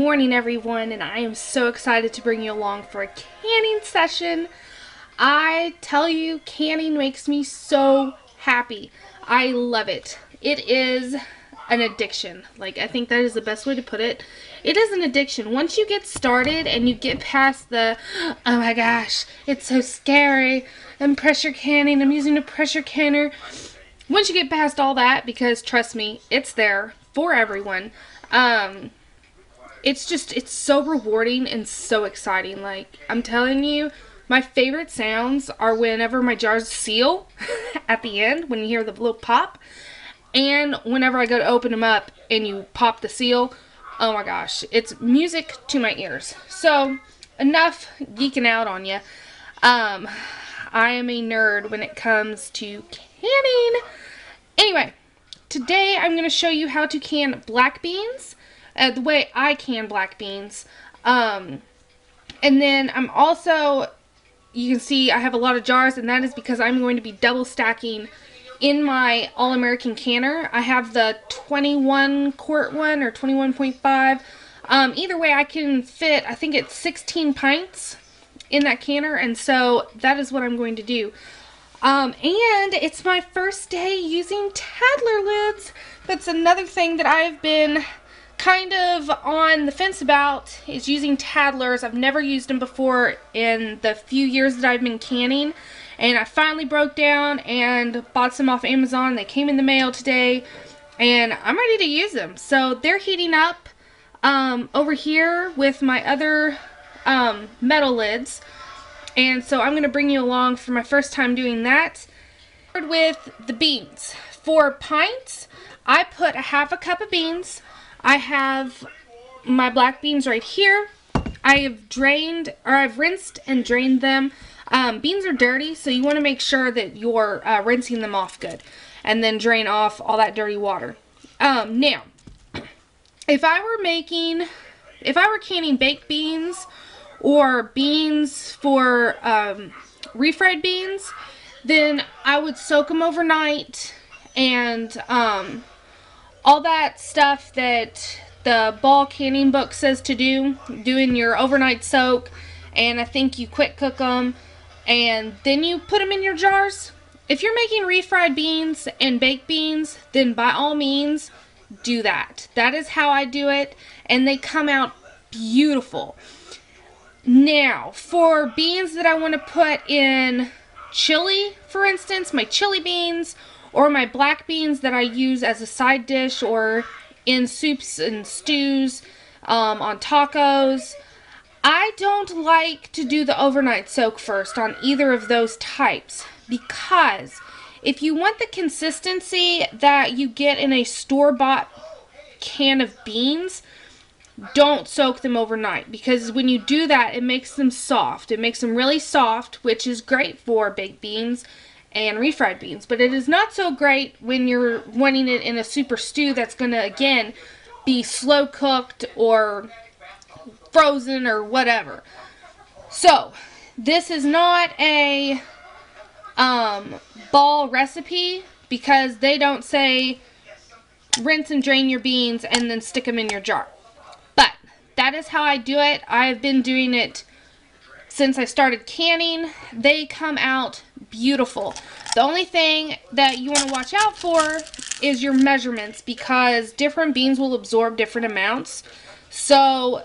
morning, everyone, and I am so excited to bring you along for a canning session. I tell you, canning makes me so happy. I love it. It is an addiction. Like, I think that is the best way to put it. It is an addiction. Once you get started and you get past the, oh my gosh, it's so scary, I'm pressure canning, I'm using a pressure canner. Once you get past all that, because trust me, it's there for everyone, it's so rewarding and so exciting. Like, I'm telling you, my favorite sounds are whenever my jars seal at the end, when you hear the little pop, and whenever I go to open them up and you pop the seal. Oh my gosh, it's music to my ears. So, enough geeking out on you. I am a nerd when it comes to canning. Anyway, today I'm going to show you how to can black beans, the way I can black beans. And then I'm also, you can see I have a lot of jars, and that is because I'm going to be double stacking in my All-American canner. I have the 21 quart one, or 21.5. Either way, I can fit, I think it's 16 pints in that canner, and so that is what I'm going to do. And it's my first day using Tadler lids. That's another thing that I've been kind of on the fence about, is using Tadlers. I've never used them before in the few years that I've been canning, and I finally broke down and bought some off Amazon. They came in the mail today, and I'm ready to use them. So they're heating up over here with my other metal lids, and so I'm going to bring you along for my first time doing that. With the beans. For pints, I put a half a cup of beans. I have my black beans right here. I have drained, or I've rinsed and drained them. Beans are dirty, so you want to make sure that you're rinsing them off good, and then drain off all that dirty water. Now, if I were canning baked beans or beans for refried beans, then I would soak them overnight, and all that stuff that the ball canning book says to do, doing your overnight soak, and I think you quick cook them, and then you put them in your jars. If you're making refried beans and baked beans, then by all means, do that. That is how I do it, and they come out beautiful. Now, for beans that I want to put in chili, for instance, my chili beans, or my black beans that I use as a side dish or in soups and stews, on tacos, I don't like to do the overnight soak first on either of those types, because if you want the consistency that you get in a store-bought can of beans, don't soak them overnight, because when you do that, it makes them soft. It makes them really soft, which is great for baked beans and refried beans, but it is not so great when you're wanting it in a super stew that's going to, again, be slow cooked or frozen or whatever. So, this is not a ball recipe, because they don't say rinse and drain your beans and then stick them in your jar. But that is how I do it. I've been doing it since I started canning. They come out beautiful. The only thing that you want to watch out for is your measurements, because different beans will absorb different amounts. So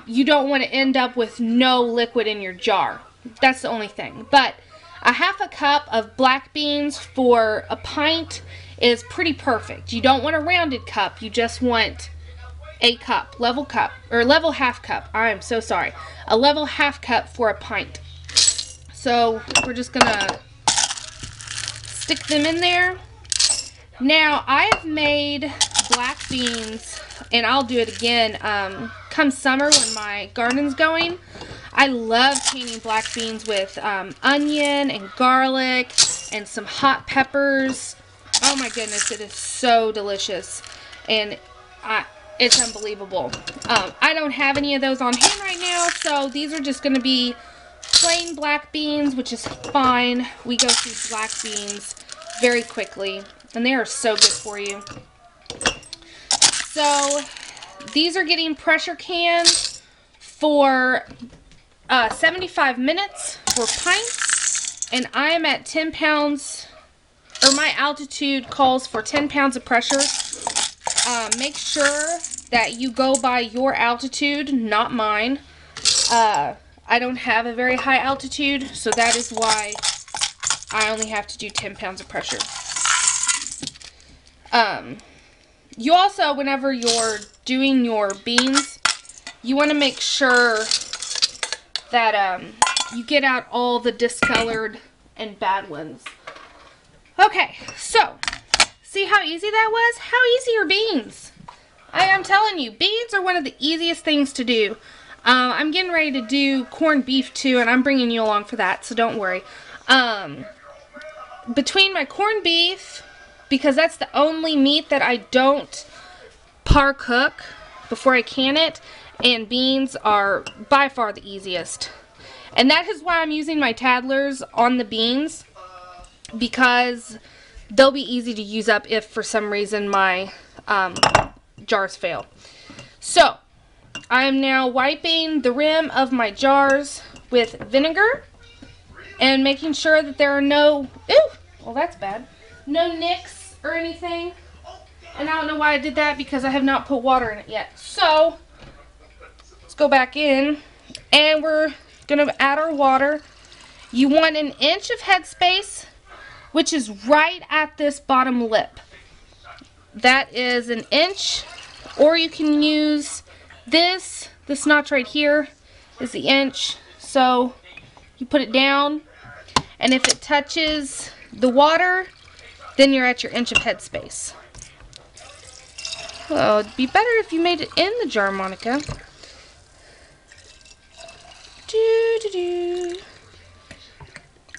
you don't want to end up with no liquid in your jar. That's the only thing. But a half a cup of black beans for a pint is pretty perfect. You don't want a rounded cup. You just want a level half cup. I am so sorry. A level half cup for a pint. So we're just gonna stick them in there. Now, I've made black beans, and I'll do it again come summer when my garden's going. I love canning black beans with onion and garlic and some hot peppers. Oh my goodness, it is so delicious, and it's unbelievable. I don't have any of those on hand right now, so these are just going to be plain black beans, which is fine. We go through black beans very quickly, and they are so good for you. So these are getting pressure canned for 75 minutes for pints, and I am at 10 pounds, or my altitude calls for 10 pounds of pressure. Make sure that you go by your altitude, not mine. I don't have a very high altitude, so that is why I only have to do 10 pounds of pressure. You also, whenever you're doing your beans, you want to make sure that you get out all the discolored and bad ones. Okay, so see how easy that was? How easy are beans? I am telling you, beans are one of the easiest things to do. I'm getting ready to do corned beef too, and I'm bringing you along for that, so don't worry. Between my corned beef, because that's the only meat that I don't par cook before I can it, and beans are by far the easiest. And that is why I'm using my Tadlers on the beans, because they'll be easy to use up if for some reason my jars fail. So I am now wiping the rim of my jars with vinegar and making sure that there are no, well that's bad, no nicks or anything. And I don't know why I did that, because I have not put water in it yet. So let's go back in, and we're going to add our water. You want an inch of headspace, which is right at this bottom lip. That is an inch, or you can use this notch right here is the inch. So you put it down, and if it touches the water, then you're at your inch of headspace. Well, it'd be better if you made it in the jar, Monica.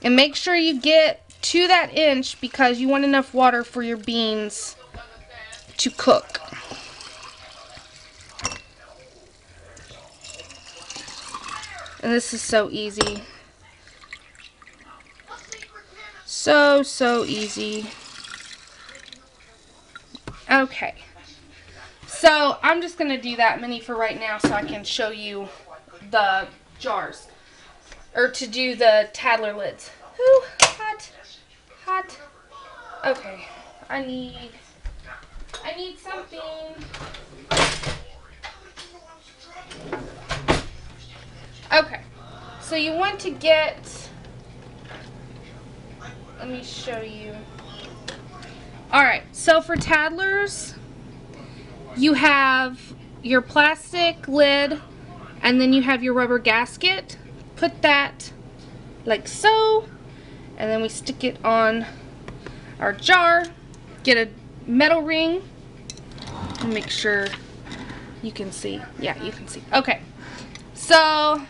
And make sure you get to that inch, because you want enough water for your beans to cook. And this is so easy. So easy. Okay. So I'm just going to do that many for right now so I can show you the jars. Or to do the Tadler lids. Ooh, hot. Hot. Okay. I need something. Okay. So you want to get, let me show you. Alright, so for Tadlers, you have your plastic lid, and then you have your rubber gasket. Put that like so, and then we stick it on our jar. Get a metal ring. Make sure you can see. Yeah, you can see. Okay, so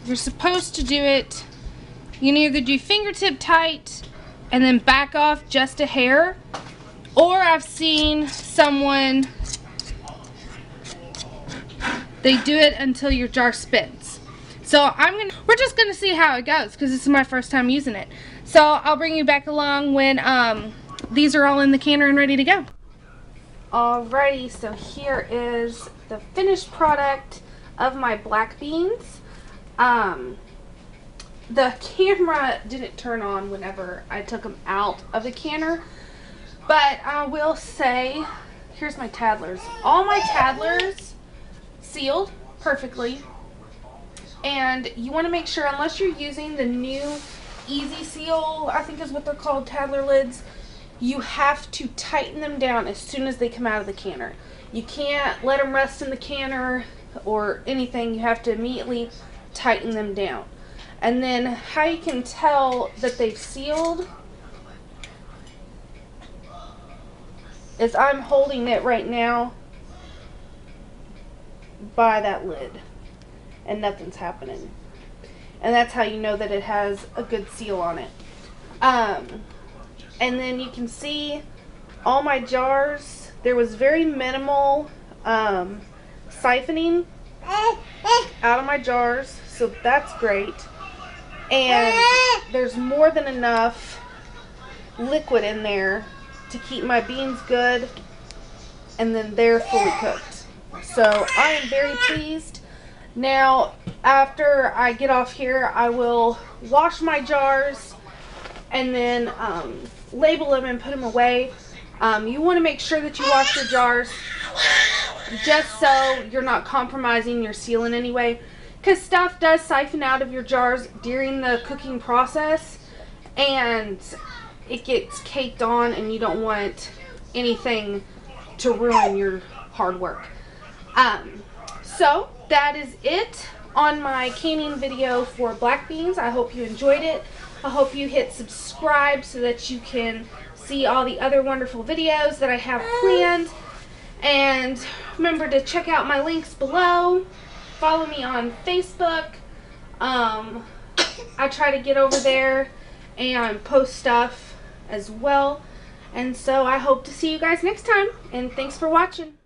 you're supposed to do it. You can either do fingertip tight and then back off just a hair, or I've seen someone, they do it until your jar spins. So we're just gonna see how it goes, because this is my first time using it. So I'll bring you back along when these are all in the canner and ready to go. Alrighty, so here is the finished product of my black beans. The camera didn't turn on whenever I took them out of the canner, but I will say, here's my Tadlers. All my Tadlers sealed perfectly, and you want to make sure, unless you're using the new Easy Seal, I think is what they're called, Tadler lids, you have to tighten them down as soon as they come out of the canner. You can't let them rest in the canner or anything. You have to immediately tighten them down. And then how you can tell that they've sealed is I'm holding it right now by that lid and nothing's happening. And that's how you know that it has a good seal on it. And then you can see all my jars, there was very minimal siphoning out of my jars, so that's great. And there's more than enough liquid in there to keep my beans good and then they're fully cooked. So I am very pleased. Now, after I get off here, I will wash my jars and then label them and put them away. You want to make sure that you wash your jars just so you're not compromising your seal in any way, because stuff does siphon out of your jars during the cooking process and it gets caked on, and you don't want anything to ruin your hard work. So that is it on my canning video for black beans. I hope you enjoyed it. I hope you hit subscribe so that you can see all the other wonderful videos that I have planned. And remember to check out my links below. Follow me on Facebook. I try to get over there and post stuff as well. And so I hope to see you guys next time. And thanks for watching.